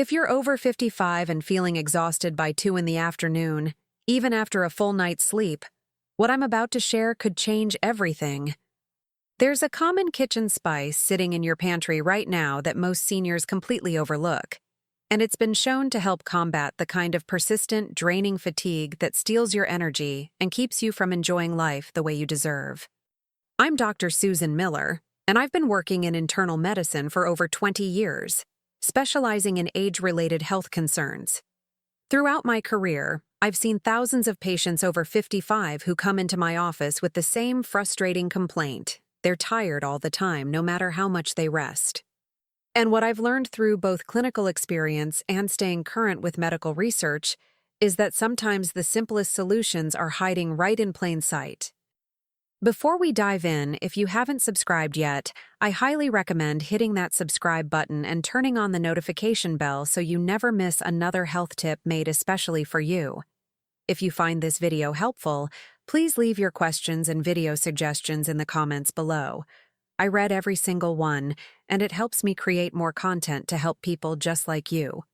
If you're over 55 and feeling exhausted by 2 in the afternoon, even after a full night's sleep, what I'm about to share could change everything. There's a common kitchen spice sitting in your pantry right now that most seniors completely overlook, and it's been shown to help combat the kind of persistent, draining fatigue that steals your energy and keeps you from enjoying life the way you deserve. I'm Dr. Susan Miller, and I've been working in internal medicine for over 20 years, specializing in age-related health concerns. Throughout my career, I've seen thousands of patients over 55 who come into my office with the same frustrating complaint. They're tired all the time, no matter how much they rest. And what I've learned through both clinical experience and staying current with medical research is that sometimes the simplest solutions are hiding right in plain sight. Before we dive in, if you haven't subscribed yet, I highly recommend hitting that subscribe button and turning on the notification bell so you never miss another health tip made especially for you. If you find this video helpful, please leave your questions and video suggestions in the comments below. I read every single one, and it helps me create more content to help people just like you.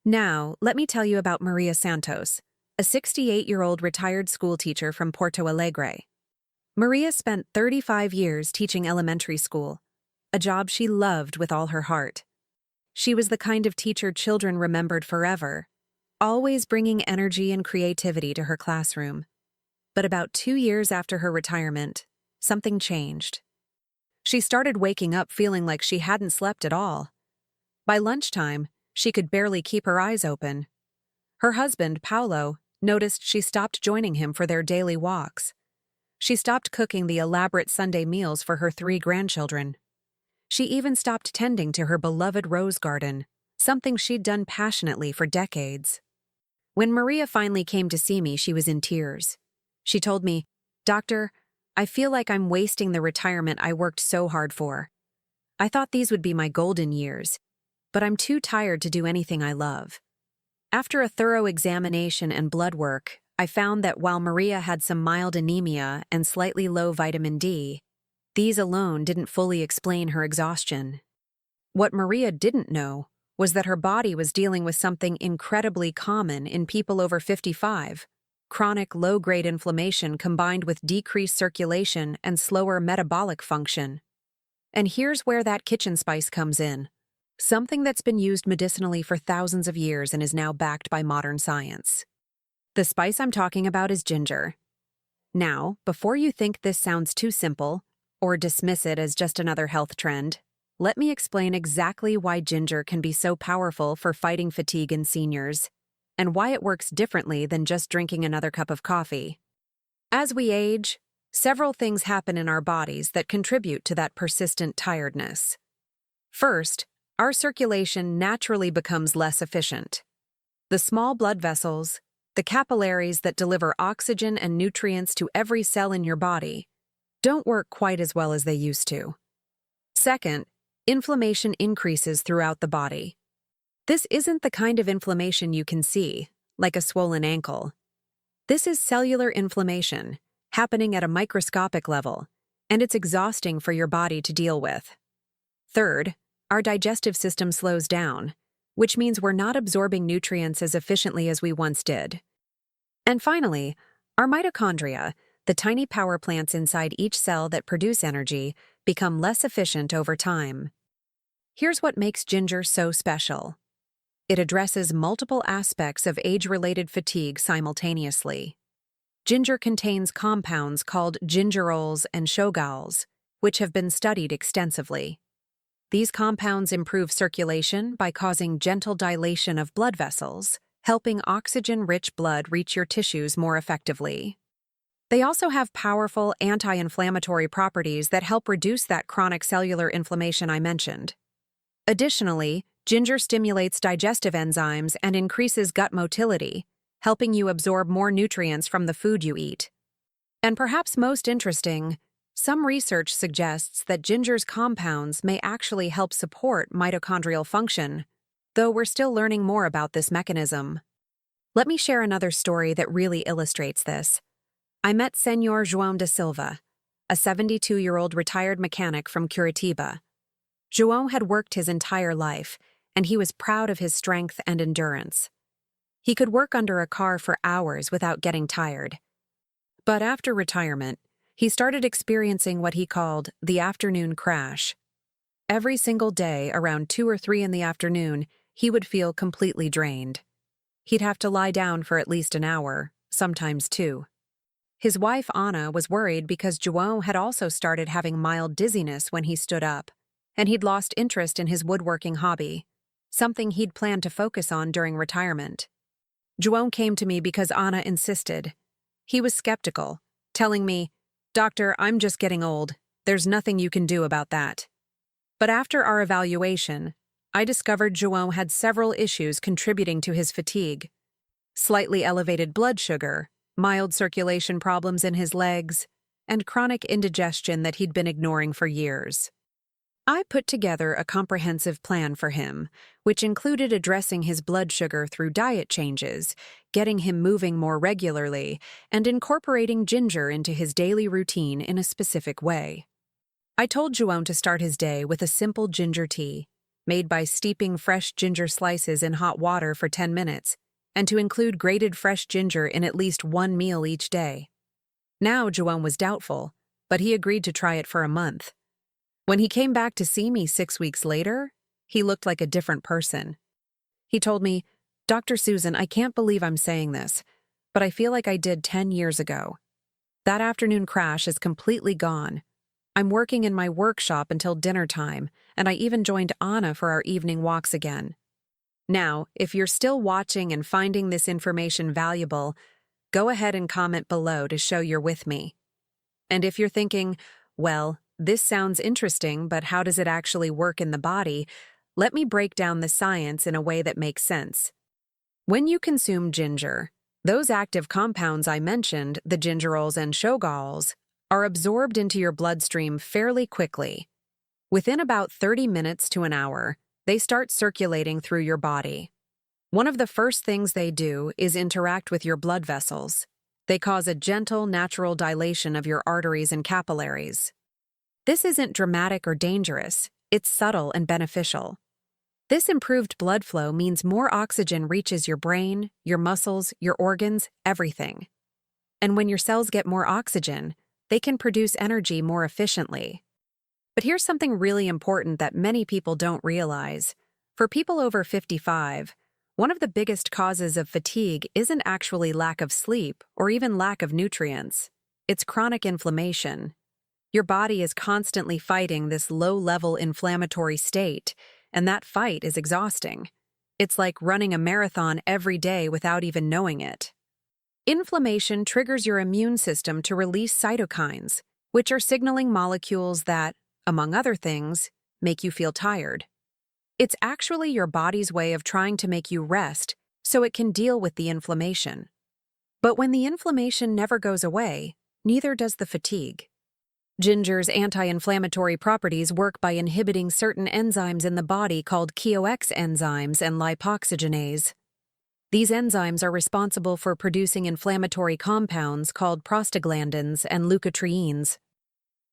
Now, let me tell you about Maria Santos, a 68-year-old retired schoolteacher from Porto Alegre. Maria spent 35 years teaching elementary school, a job she loved with all her heart. She was the kind of teacher children remembered forever, always bringing energy and creativity to her classroom. But about 2 years after her retirement, something changed. She started waking up feeling like she hadn't slept at all. By lunchtime, she could barely keep her eyes open. Her husband, Paulo, noticed she stopped joining him for their daily walks. She stopped cooking the elaborate Sunday meals for her 3 grandchildren. She even stopped tending to her beloved rose garden, something she'd done passionately for decades. When Maria finally came to see me, she was in tears. She told me, "Doctor, I feel like I'm wasting the retirement I worked so hard for. I thought these would be my golden years, but I'm too tired to do anything I love." After a thorough examination and blood work, I found that while Maria had some mild anemia and slightly low vitamin D, these alone didn't fully explain her exhaustion. What Maria didn't know was that her body was dealing with something incredibly common in people over 55, chronic low-grade inflammation combined with decreased circulation and slower metabolic function. And here's where that kitchen spice comes in, something that's been used medicinally for thousands of years and is now backed by modern science. The spice I'm talking about is ginger. Now, before you think this sounds too simple, or dismiss it as just another health trend, let me explain exactly why ginger can be so powerful for fighting fatigue in seniors, and why it works differently than just drinking another cup of coffee. As we age, several things happen in our bodies that contribute to that persistent tiredness. First, our circulation naturally becomes less efficient. The small blood vessels, the capillaries that deliver oxygen and nutrients to every cell in your body, don't work quite as well as they used to. Second, inflammation increases throughout the body. This isn't the kind of inflammation you can see, like a swollen ankle. This is cellular inflammation, happening at a microscopic level, and it's exhausting for your body to deal with. Third, our digestive system slows down, which means we're not absorbing nutrients as efficiently as we once did. And finally, our mitochondria, the tiny power plants inside each cell that produce energy, become less efficient over time. Here's what makes ginger so special. It addresses multiple aspects of age-related fatigue simultaneously. Ginger contains compounds called gingerols and shogaols, which have been studied extensively. These compounds improve circulation by causing gentle dilation of blood vessels, helping oxygen-rich blood reach your tissues more effectively. They also have powerful anti-inflammatory properties that help reduce that chronic cellular inflammation I mentioned. Additionally, ginger stimulates digestive enzymes and increases gut motility, helping you absorb more nutrients from the food you eat. And perhaps most interesting, some research suggests that ginger's compounds may actually help support mitochondrial function, though we're still learning more about this mechanism. Let me share another story that really illustrates this. I met Senor João da Silva, a 72-year-old retired mechanic from Curitiba. João had worked his entire life, and he was proud of his strength and endurance. He could work under a car for hours without getting tired. But after retirement, he started experiencing what he called the afternoon crash. Every single day, around 2 or 3 in the afternoon, he would feel completely drained. He'd have to lie down for at least an hour, sometimes 2. His wife, Anna, was worried because João had also started having mild dizziness when he stood up, and he'd lost interest in his woodworking hobby, something he'd planned to focus on during retirement. João came to me because Anna insisted. He was skeptical, telling me, "Doctor, I'm just getting old. There's nothing you can do about that." But after our evaluation, I discovered João had several issues contributing to his fatigue. Slightly elevated blood sugar, mild circulation problems in his legs, and chronic indigestion that he'd been ignoring for years. I put together a comprehensive plan for him, which included addressing his blood sugar through diet changes, getting him moving more regularly, and incorporating ginger into his daily routine in a specific way. I told João to start his day with a simple ginger tea, made by steeping fresh ginger slices in hot water for 10 minutes, and to include grated fresh ginger in at least one meal each day. Now João was doubtful, but he agreed to try it for a month. When he came back to see me 6 weeks later, he looked like a different person. He told me, "Dr. Susan, I can't believe I'm saying this, but I feel like I did 10 years ago. That afternoon crash is completely gone. I'm working in my workshop until dinner time, and I even joined Anna for our evening walks again." Now, if you're still watching and finding this information valuable, go ahead and comment below to show you're with me. And if you're thinking, well, this sounds interesting, but how does it actually work in the body? Let me break down the science in a way that makes sense. When you consume ginger, those active compounds I mentioned, the gingerols and shogaols, are absorbed into your bloodstream fairly quickly. Within about 30 minutes to an hour, they start circulating through your body. One of the first things they do is interact with your blood vessels. They cause a gentle, natural dilation of your arteries and capillaries. This isn't dramatic or dangerous, it's subtle and beneficial. This improved blood flow means more oxygen reaches your brain, your muscles, your organs, everything. And when your cells get more oxygen, they can produce energy more efficiently. But here's something really important that many people don't realize. For people over 55, one of the biggest causes of fatigue isn't actually lack of sleep or even lack of nutrients. It's chronic inflammation. Your body is constantly fighting this low-level inflammatory state, and that fight is exhausting. It's like running a marathon every day without even knowing it. Inflammation triggers your immune system to release cytokines, which are signaling molecules that, among other things, make you feel tired. It's actually your body's way of trying to make you rest so it can deal with the inflammation. But when the inflammation never goes away, neither does the fatigue. Ginger's anti-inflammatory properties work by inhibiting certain enzymes in the body called COX enzymes and lipoxygenase. These enzymes are responsible for producing inflammatory compounds called prostaglandins and leukotrienes.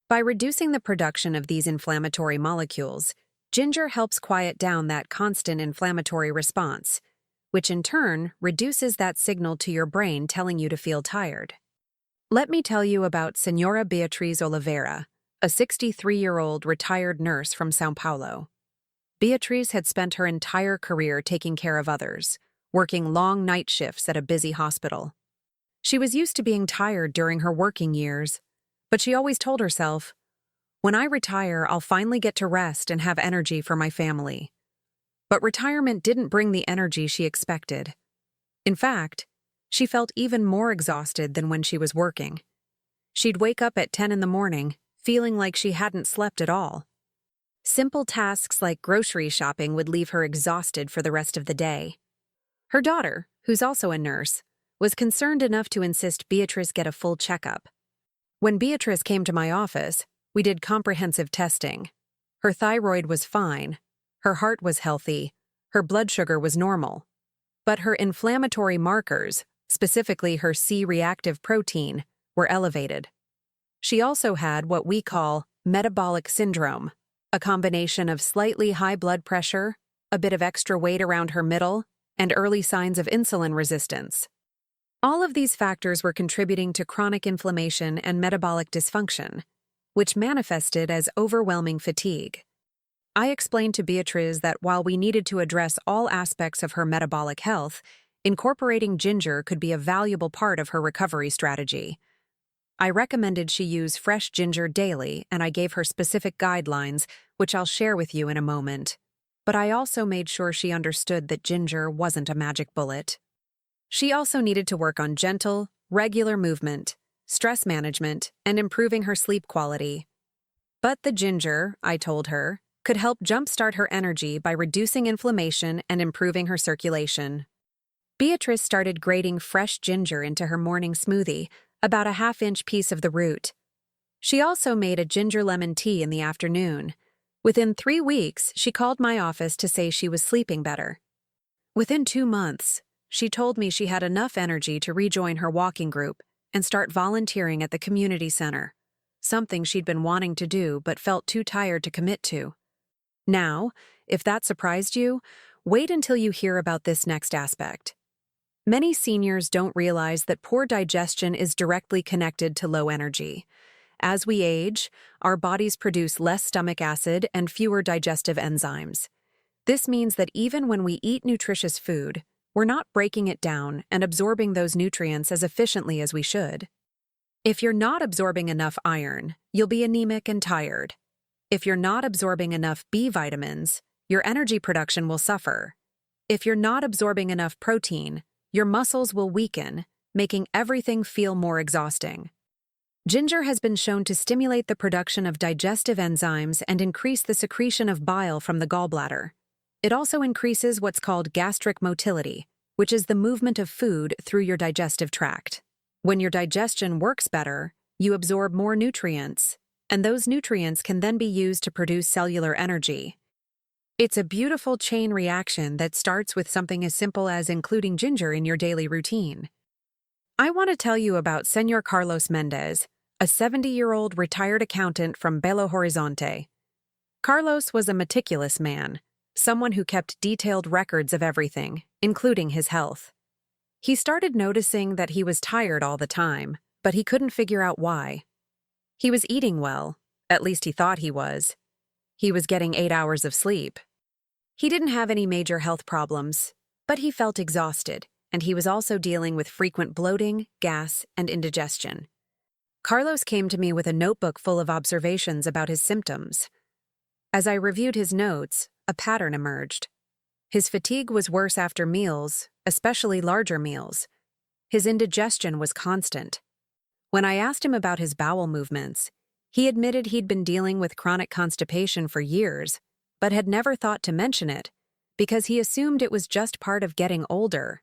By reducing the production of these inflammatory molecules, ginger helps quiet down that constant inflammatory response, which in turn reduces that signal to your brain telling you to feel tired. Let me tell you about Senora Beatriz Oliveira, a 63-year-old retired nurse from São Paulo. Beatriz had spent her entire career taking care of others, working long night shifts at a busy hospital. She was used to being tired during her working years, but she always told herself, "When I retire, I'll finally get to rest and have energy for my family." But retirement didn't bring the energy she expected. In fact, she felt even more exhausted than when she was working. She'd wake up at 10 in the morning, feeling like she hadn't slept at all. Simple tasks like grocery shopping would leave her exhausted for the rest of the day. Her daughter, who's also a nurse, was concerned enough to insist Beatrice get a full checkup. When Beatrice came to my office, we did comprehensive testing. Her thyroid was fine, her heart was healthy, her blood sugar was normal. But her inflammatory markers, specifically her C-reactive protein, were elevated. She also had what we call metabolic syndrome, a combination of slightly high blood pressure, a bit of extra weight around her middle, and early signs of insulin resistance. All of these factors were contributing to chronic inflammation and metabolic dysfunction, which manifested as overwhelming fatigue. I explained to Beatriz that while we needed to address all aspects of her metabolic health, incorporating ginger could be a valuable part of her recovery strategy. I recommended she use fresh ginger daily, and I gave her specific guidelines, which I'll share with you in a moment. But I also made sure she understood that ginger wasn't a magic bullet. She also needed to work on gentle, regular movement, stress management, and improving her sleep quality. But the ginger, I told her, could help jumpstart her energy by reducing inflammation and improving her circulation. Beatrice started grating fresh ginger into her morning smoothie, about a half-inch piece of the root. She also made a ginger lemon tea in the afternoon. Within 3 weeks, she called my office to say she was sleeping better. Within 2 months, she told me she had enough energy to rejoin her walking group and start volunteering at the community center, something she'd been wanting to do but felt too tired to commit to. Now, if that surprised you, wait until you hear about this next aspect. Many seniors don't realize that poor digestion is directly connected to low energy. As we age, our bodies produce less stomach acid and fewer digestive enzymes. This means that even when we eat nutritious food, we're not breaking it down and absorbing those nutrients as efficiently as we should. If you're not absorbing enough iron, you'll be anemic and tired. If you're not absorbing enough B vitamins, your energy production will suffer. If you're not absorbing enough protein, your muscles will weaken, making everything feel more exhausting. Ginger has been shown to stimulate the production of digestive enzymes and increase the secretion of bile from the gallbladder. It also increases what's called gastric motility, which is the movement of food through your digestive tract. When your digestion works better, you absorb more nutrients, and those nutrients can then be used to produce cellular energy. It's a beautiful chain reaction that starts with something as simple as including ginger in your daily routine. I want to tell you about Señor Carlos Mendez, a 70-year-old retired accountant from Belo Horizonte. Carlos was a meticulous man, someone who kept detailed records of everything, including his health. He started noticing that he was tired all the time, but he couldn't figure out why. He was eating well, at least he thought he was. He was getting 8 hours of sleep. He didn't have any major health problems, but he felt exhausted, and he was also dealing with frequent bloating, gas, and indigestion. Carlos came to me with a notebook full of observations about his symptoms. As I reviewed his notes, a pattern emerged. His fatigue was worse after meals, especially larger meals. His indigestion was constant. When I asked him about his bowel movements, he admitted he'd been dealing with chronic constipation for years, but had never thought to mention it, because he assumed it was just part of getting older.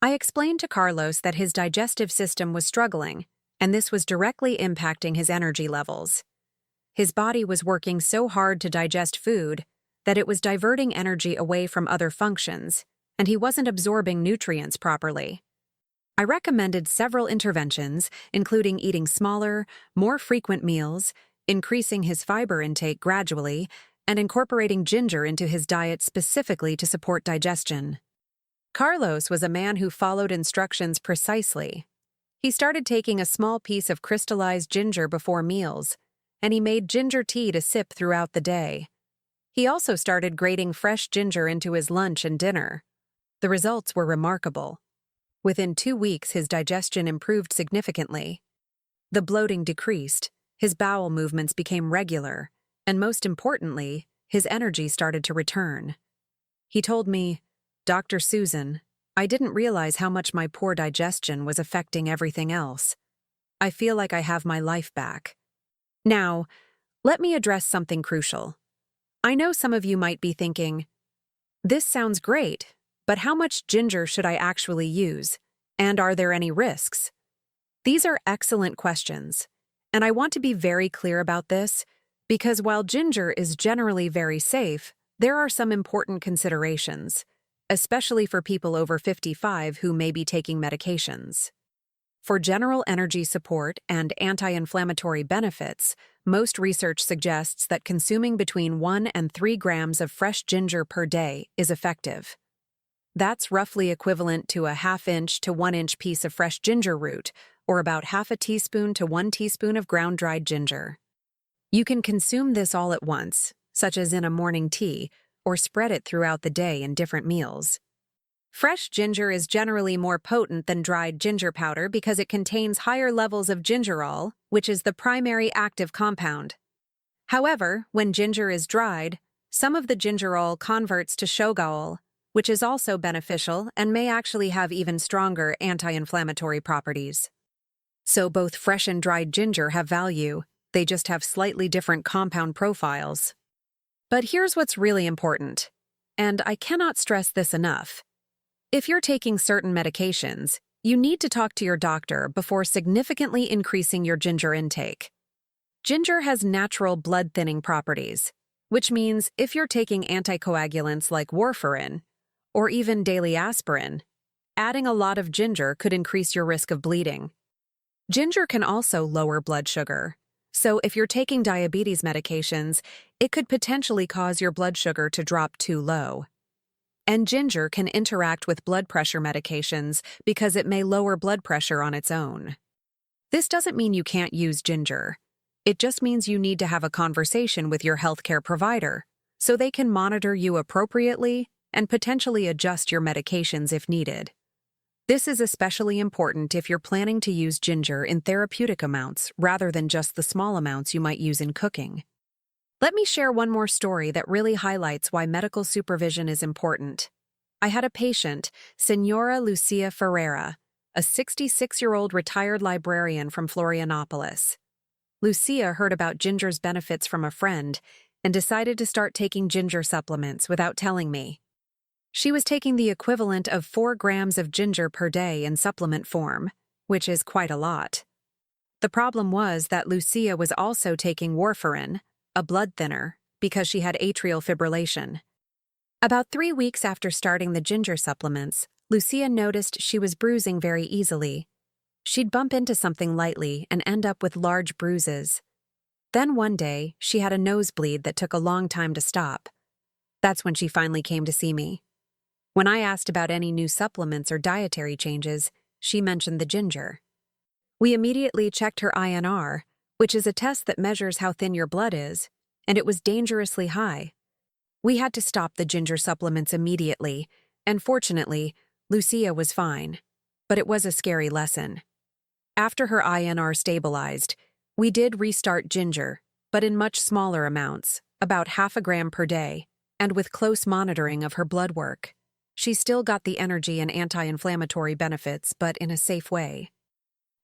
I explained to Carlos that his digestive system was struggling, and this was directly impacting his energy levels. His body was working so hard to digest food that it was diverting energy away from other functions, and he wasn't absorbing nutrients properly. I recommended several interventions, including eating smaller, more frequent meals, increasing his fiber intake gradually, and incorporating ginger into his diet specifically to support digestion. Carlos was a man who followed instructions precisely. He started taking a small piece of crystallized ginger before meals, and he made ginger tea to sip throughout the day. He also started grating fresh ginger into his lunch and dinner. The results were remarkable. Within 2 weeks, his digestion improved significantly. The bloating decreased, his bowel movements became regular, and most importantly, his energy started to return. He told me, "Dr. Susan, I didn't realize how much my poor digestion was affecting everything else. I feel like I have my life back." Now, let me address something crucial. I know some of you might be thinking, "This sounds great, but how much ginger should I actually use? And are there any risks?" These are excellent questions, and I want to be very clear about this, because while ginger is generally very safe, there are some important considerations, especially for people over 55 who may be taking medications. For general energy support and anti-inflammatory benefits, most research suggests that consuming between 1 and 3 grams of fresh ginger per day is effective. That's roughly equivalent to a ½ inch to 1 inch piece of fresh ginger root, or about ½ teaspoon to 1 teaspoon of ground dried ginger. You can consume this all at once, such as in a morning tea, or spread it throughout the day in different meals. Fresh ginger is generally more potent than dried ginger powder because it contains higher levels of gingerol, which is the primary active compound. However, when ginger is dried, some of the gingerol converts to shogaol, which is also beneficial and may actually have even stronger anti-inflammatory properties. So both fresh and dried ginger have value, they just have slightly different compound profiles. But here's what's really important, and I cannot stress this enough. If you're taking certain medications, you need to talk to your doctor before significantly increasing your ginger intake. Ginger has natural blood-thinning properties, which means if you're taking anticoagulants like warfarin, or even daily aspirin, adding a lot of ginger could increase your risk of bleeding. Ginger can also lower blood sugar, so if you're taking diabetes medications, it could potentially cause your blood sugar to drop too low. And ginger can interact with blood pressure medications because it may lower blood pressure on its own. This doesn't mean you can't use ginger. It just means you need to have a conversation with your healthcare provider so they can monitor you appropriately and potentially adjust your medications if needed. This is especially important if you're planning to use ginger in therapeutic amounts rather than just the small amounts you might use in cooking. Let me share one more story that really highlights why medical supervision is important. I had a patient, Senora Lucia Ferreira, a 66-year-old retired librarian from Florianopolis. Lucia heard about ginger's benefits from a friend and decided to start taking ginger supplements without telling me. She was taking the equivalent of 4 grams of ginger per day in supplement form, which is quite a lot. The problem was that Lucia was also taking warfarin, a blood thinner, because she had atrial fibrillation. About 3 weeks after starting the ginger supplements, Lucia noticed she was bruising very easily. She'd bump into something lightly and end up with large bruises. Then one day, she had a nosebleed that took a long time to stop. That's when she finally came to see me. When I asked about any new supplements or dietary changes, she mentioned the ginger. We immediately checked her INR, which is a test that measures how thin your blood is, and it was dangerously high. We had to stop the ginger supplements immediately, and fortunately, Lucia was fine. But it was a scary lesson. After her INR stabilized, we did restart ginger, but in much smaller amounts, about ½ gram per day, and with close monitoring of her blood work. She still got the energy and anti-inflammatory benefits, but in a safe way.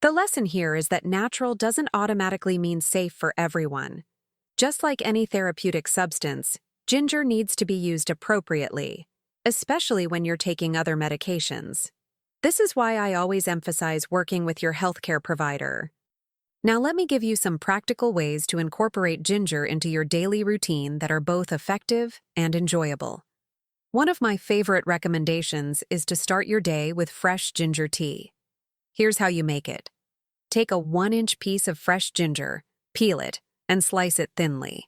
The lesson here is that natural doesn't automatically mean safe for everyone. Just like any therapeutic substance, ginger needs to be used appropriately, especially when you're taking other medications. This is why I always emphasize working with your healthcare provider. Now let me give you some practical ways to incorporate ginger into your daily routine that are both effective and enjoyable. One of my favorite recommendations is to start your day with fresh ginger tea. Here's how you make it. Take a 1-inch piece of fresh ginger, peel it, and slice it thinly.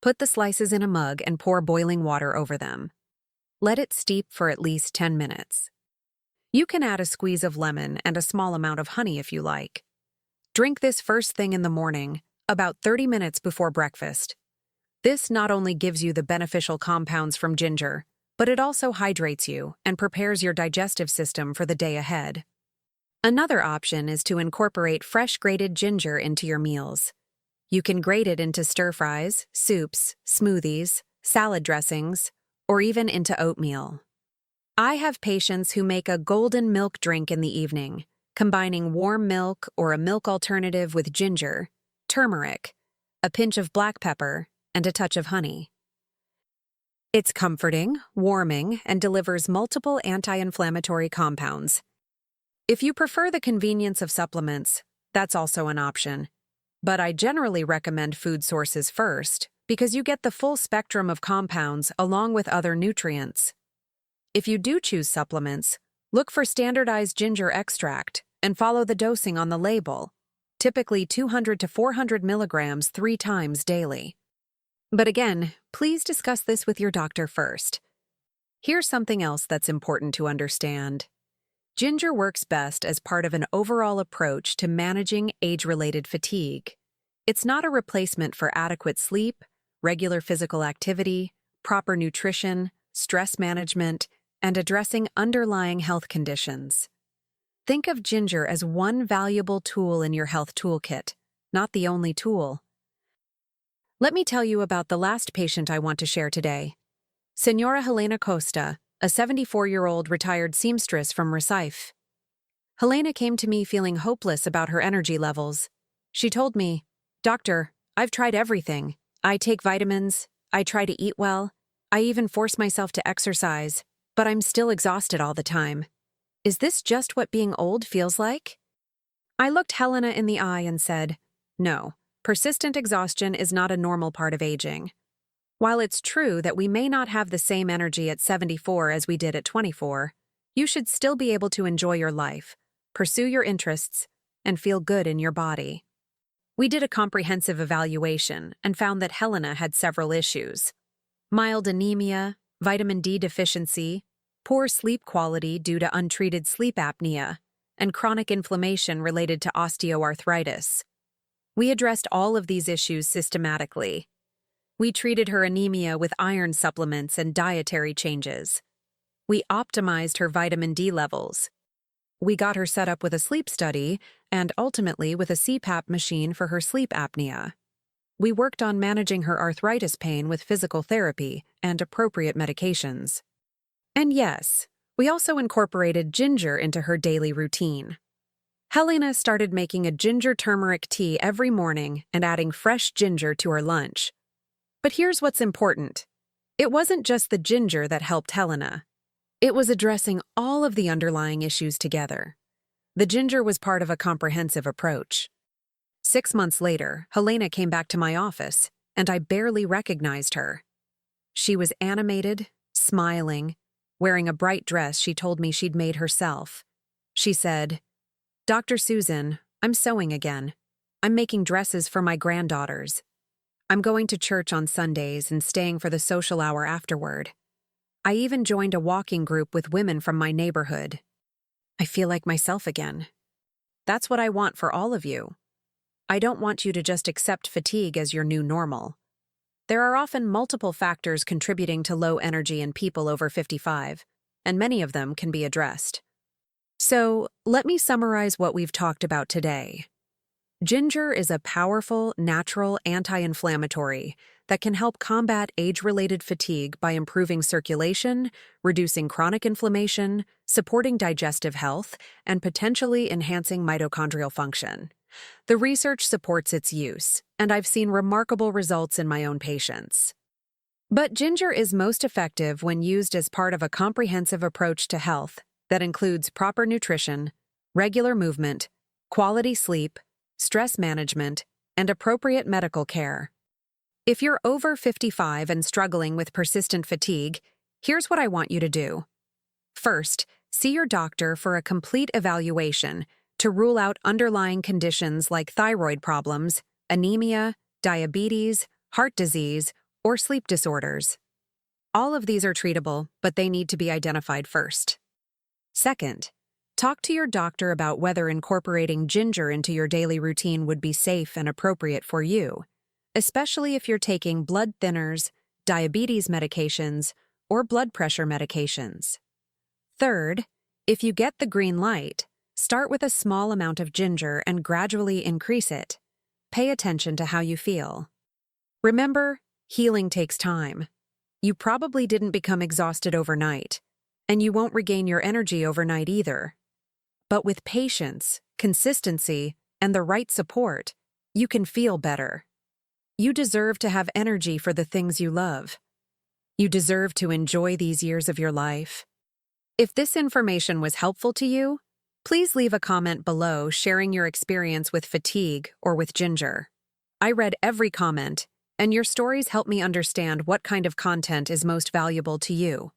Put the slices in a mug and pour boiling water over them. Let it steep for at least 10 minutes. You can add a squeeze of lemon and a small amount of honey if you like. Drink this first thing in the morning, about 30 minutes before breakfast. This not only gives you the beneficial compounds from ginger, but it also hydrates you and prepares your digestive system for the day ahead. Another option is to incorporate fresh grated ginger into your meals. You can grate it into stir-fries, soups, smoothies, salad dressings, or even into oatmeal. I have patients who make a golden milk drink in the evening, combining warm milk or a milk alternative with ginger, turmeric, a pinch of black pepper, and a touch of honey. It's comforting, warming, and delivers multiple anti-inflammatory compounds. If you prefer the convenience of supplements, that's also an option. But I generally recommend food sources first because you get the full spectrum of compounds along with other nutrients. If you do choose supplements, look for standardized ginger extract, and follow the dosing on the label, typically 200 to 400 milligrams 3 times daily. But again, please discuss this with your doctor first. Here's something else that's important to understand. Ginger works best as part of an overall approach to managing age-related fatigue. It's not a replacement for adequate sleep, regular physical activity, proper nutrition, stress management, and addressing underlying health conditions. Think of ginger as one valuable tool in your health toolkit, not the only tool. Let me tell you about the last patient I want to share today. Senora Helena Costa, a 74-year-old retired seamstress from Recife. Helena came to me feeling hopeless about her energy levels. She told me, "Doctor, I've tried everything. I take vitamins, I try to eat well, I even force myself to exercise, but I'm still exhausted all the time. Is this just what being old feels like?" I looked Helena in the eye and said, "No, persistent exhaustion is not a normal part of aging. While it's true that we may not have the same energy at 74 as we did at 24, you should still be able to enjoy your life, pursue your interests, and feel good in your body." We did a comprehensive evaluation and found that Helena had several issues: mild anemia, vitamin D deficiency, poor sleep quality due to untreated sleep apnea, and chronic inflammation related to osteoarthritis. We addressed all of these issues systematically. We treated her anemia with iron supplements and dietary changes. We optimized her vitamin D levels. We got her set up with a sleep study and ultimately with a CPAP machine for her sleep apnea. We worked on managing her arthritis pain with physical therapy and appropriate medications. And yes, we also incorporated ginger into her daily routine. Helena started making a ginger turmeric tea every morning and adding fresh ginger to her lunch. But here's what's important. It wasn't just the ginger that helped Helena. It was addressing all of the underlying issues together. The ginger was part of a comprehensive approach. 6 months later, Helena came back to my office, and I barely recognized her. She was animated, smiling, wearing a bright dress she told me she'd made herself. She said, "Dr. Susan, I'm sewing again. I'm making dresses for my granddaughters. I'm going to church on Sundays and staying for the social hour afterward. I even joined a walking group with women from my neighborhood. I feel like myself again. That's what I want for all of you. I don't want you to just accept fatigue as your new normal. There are often multiple factors contributing to low energy in people over 55, and many of them can be addressed. So, let me summarize what we've talked about today. Ginger is a powerful, natural anti-inflammatory that can help combat age-related fatigue by improving circulation, reducing chronic inflammation, supporting digestive health, and potentially enhancing mitochondrial function. The research supports its use, and I've seen remarkable results in my own patients. But ginger is most effective when used as part of a comprehensive approach to health that includes proper nutrition, regular movement, quality sleep, stress management, and appropriate medical care. If you're over 55 and struggling with persistent fatigue, here's what I want you to do. First, see your doctor for a complete evaluation to rule out underlying conditions like thyroid problems, anemia, diabetes, heart disease, or sleep disorders. All of these are treatable, but they need to be identified first. Second, talk to your doctor about whether incorporating ginger into your daily routine would be safe and appropriate for you, especially if you're taking blood thinners, diabetes medications, or blood pressure medications. Third, if you get the green light, start with a small amount of ginger and gradually increase it. Pay attention to how you feel. Remember, healing takes time. You probably didn't become exhausted overnight, and you won't regain your energy overnight either. But with patience, consistency, and the right support, you can feel better. You deserve to have energy for the things you love. You deserve to enjoy these years of your life. If this information was helpful to you, please leave a comment below sharing your experience with fatigue or with ginger. I read every comment, and your stories help me understand what kind of content is most valuable to you.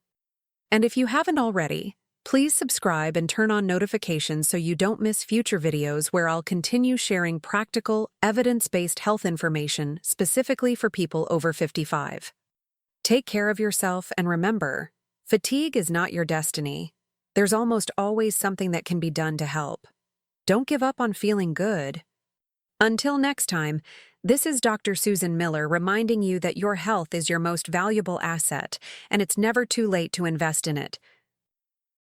And if you haven't already, Please subscribe and turn on notifications so you don't miss future videos where I'll continue sharing practical, evidence-based health information specifically for people over 55. Take care of yourself and remember, fatigue is not your destiny. There's almost always something that can be done to help. Don't give up on feeling good. Until next time, this is Dr. Susan Miller reminding you that your health is your most valuable asset, and it's never too late to invest in it.